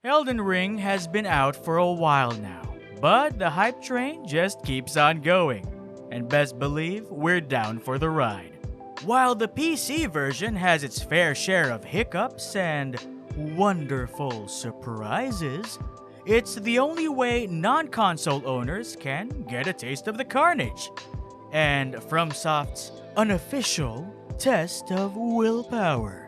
Elden Ring has been out for a while now, but the hype train just keeps on going. And best believe we're down for the ride. While the PC version has its fair share of hiccups and wonderful surprises, it's the only way non-console owners can get a taste of the carnage. And FromSoft's unofficial test of willpower.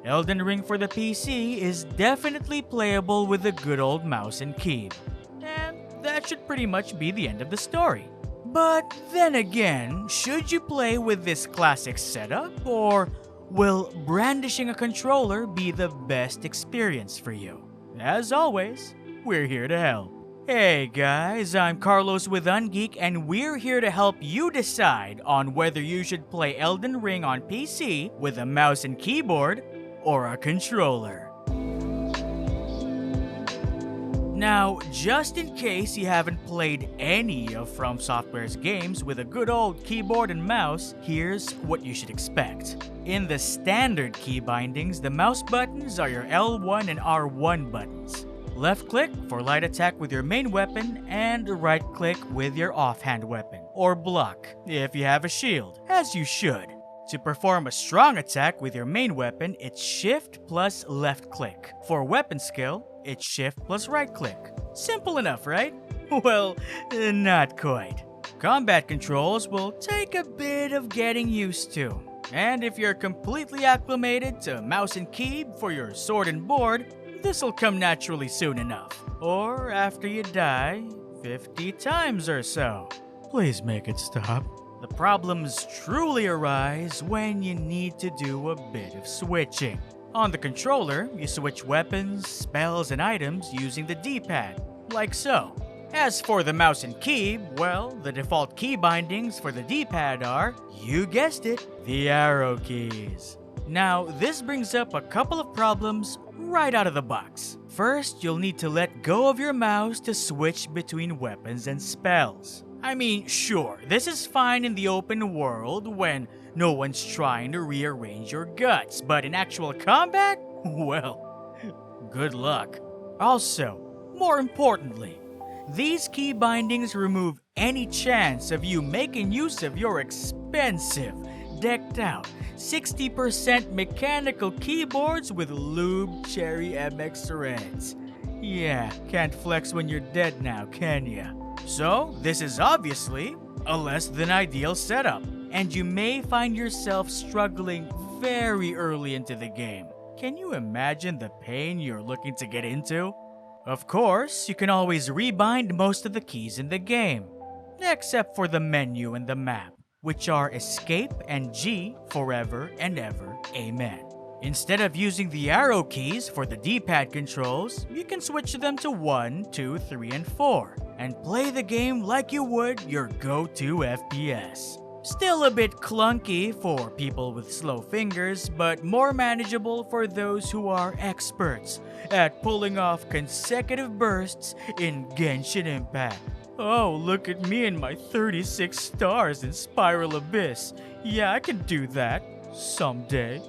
Elden Ring for the PC is definitely playable with a good old mouse and keyboard. And that should pretty much be the end of the story. But then again, should you play with this classic setup, or will brandishing a controller be the best experience for you? As always, we're here to help. Hey guys, I'm Carlos with Ungeek, and we're here to help you decide on whether you should play Elden Ring on PC with a mouse and keyboard or a controller. Now, just in case you haven't played any of From Software's games with a good old keyboard and mouse, here's what you should expect. In the standard key bindings, the mouse buttons are your L1 and R1 buttons. Left click for light attack with your main weapon, and right click with your offhand weapon, or block if you have a shield, as you should. To perform a strong attack with your main weapon, it's shift plus left click. For weapon skill, it's shift plus right click. Simple enough, right? Well, not quite. Combat controls will take a bit of getting used to. And if you're completely acclimated to mouse and key for your sword and board, this'll come naturally soon enough. Or after you die 50 times or so. Please make it stop. The problems truly arise when you need to do a bit of switching. On the controller, you switch weapons, spells, and items using the D-pad, like so. As for the mouse and key, well, the default key bindings for the D-pad are, you guessed it, the arrow keys. Now, this brings up a couple of problems right out of the box. First, you'll need to let go of your mouse to switch between weapons and spells. I mean, sure, this is fine in the open world when no one's trying to rearrange your guts, but in actual combat? Well, good luck. Also, more importantly, these key bindings remove any chance of you making use of your expensive, decked out, 60% mechanical keyboards with lube cherry MX Reds. Yeah, can't flex when you're dead now, can ya? So, this is obviously a less than ideal setup, and you may find yourself struggling very early into the game. Can you imagine the pain you're looking to get into? Of course, you can always rebind most of the keys in the game, except for the menu and the map, which are Escape and G forever and ever, amen. Instead of using the arrow keys for the D-pad controls, you can switch them to 1, 2, 3, and 4, and play the game like you would your go-to FPS. Still a bit clunky for people with slow fingers, but more manageable for those who are experts at pulling off consecutive bursts in Genshin Impact. Oh, look at me and my 36 stars in Spiral Abyss. Yeah, I can do that someday.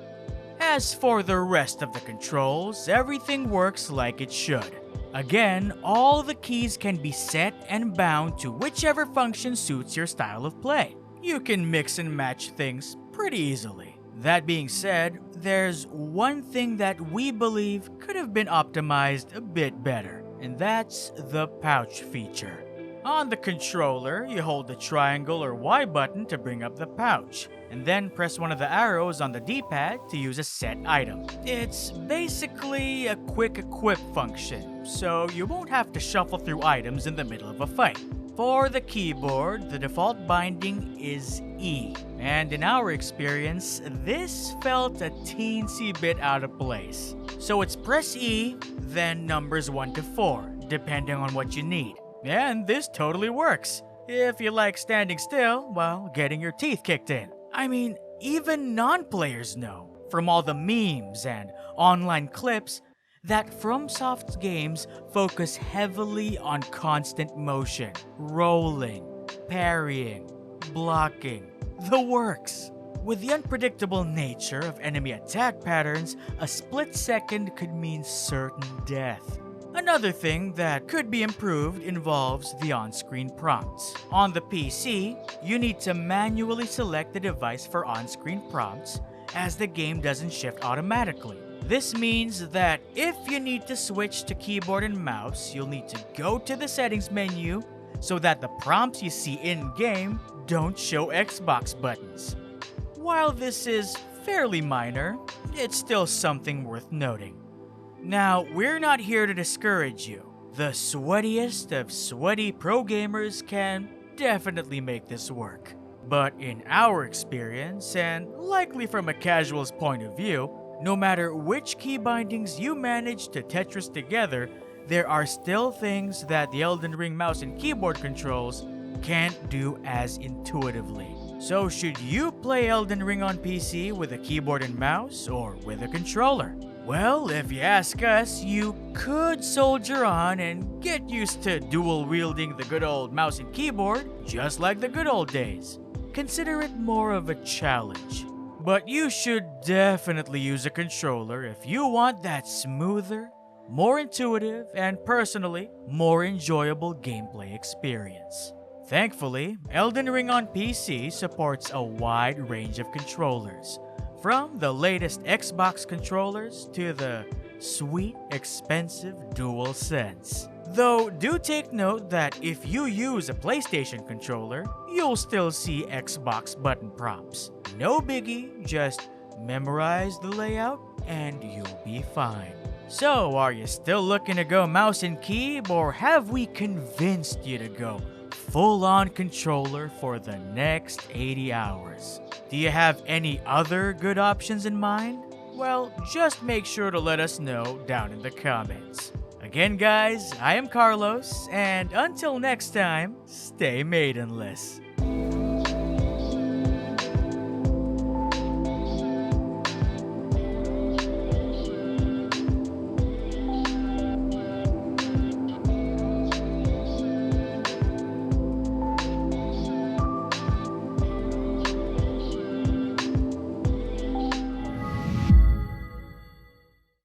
As for the rest of the controls, everything works like it should. Again, all the keys can be set and bound to whichever function suits your style of play. You can mix and match things pretty easily. That being said, there's one thing that we believe could have been optimized a bit better, and that's the pouch feature. On the controller, you hold the triangle or Y button to bring up the pouch, and then press one of the arrows on the D-pad to use a set item. It's basically a quick equip function, so you won't have to shuffle through items in the middle of a fight. For the keyboard, the default binding is E, and in our experience, this felt a teensy bit out of place. So it's press E, then numbers 1 to 4, depending on what you need. And this totally works, if you like standing still while getting your teeth kicked in. I mean, even non-players know, from all the memes and online clips, that FromSoft's games focus heavily on constant motion, rolling, parrying, blocking, the works. With the unpredictable nature of enemy attack patterns, a split second could mean certain death. Another thing that could be improved involves the on-screen prompts. On the PC, you need to manually select the device for on-screen prompts as the game doesn't shift automatically. This means that if you need to switch to keyboard and mouse, you'll need to go to the settings menu so that the prompts you see in-game don't show Xbox buttons. While this is fairly minor, it's still something worth noting. Now, we're not here to discourage you. The sweatiest of sweaty pro gamers can definitely make this work. But in our experience, and likely from a casual's point of view, no matter which key bindings you manage to Tetris together, there are still things that the Elden Ring mouse and keyboard controls can't do as intuitively. So should you play Elden Ring on PC with a keyboard and mouse or with a controller? Well, if you ask us, you could soldier on and get used to dual wielding the good old mouse and keyboard just like the good old days. Consider it more of a challenge. But you should definitely use a controller if you want that smoother, more intuitive, and personally, more enjoyable gameplay experience. Thankfully, Elden Ring on PC supports a wide range of controllers, from the latest Xbox controllers to the sweet, expensive DualSense. Though, do take note that if you use a PlayStation controller, you'll still see Xbox button prompts. No biggie, just memorize the layout and you'll be fine. So, are you still looking to go mouse and key, or have we convinced you to go full-on controller for the next 80 hours? Do you have any other good options in mind? Well, just make sure to let us know down in the comments. Again, guys, I am Carlos, and until next time, stay maidenless.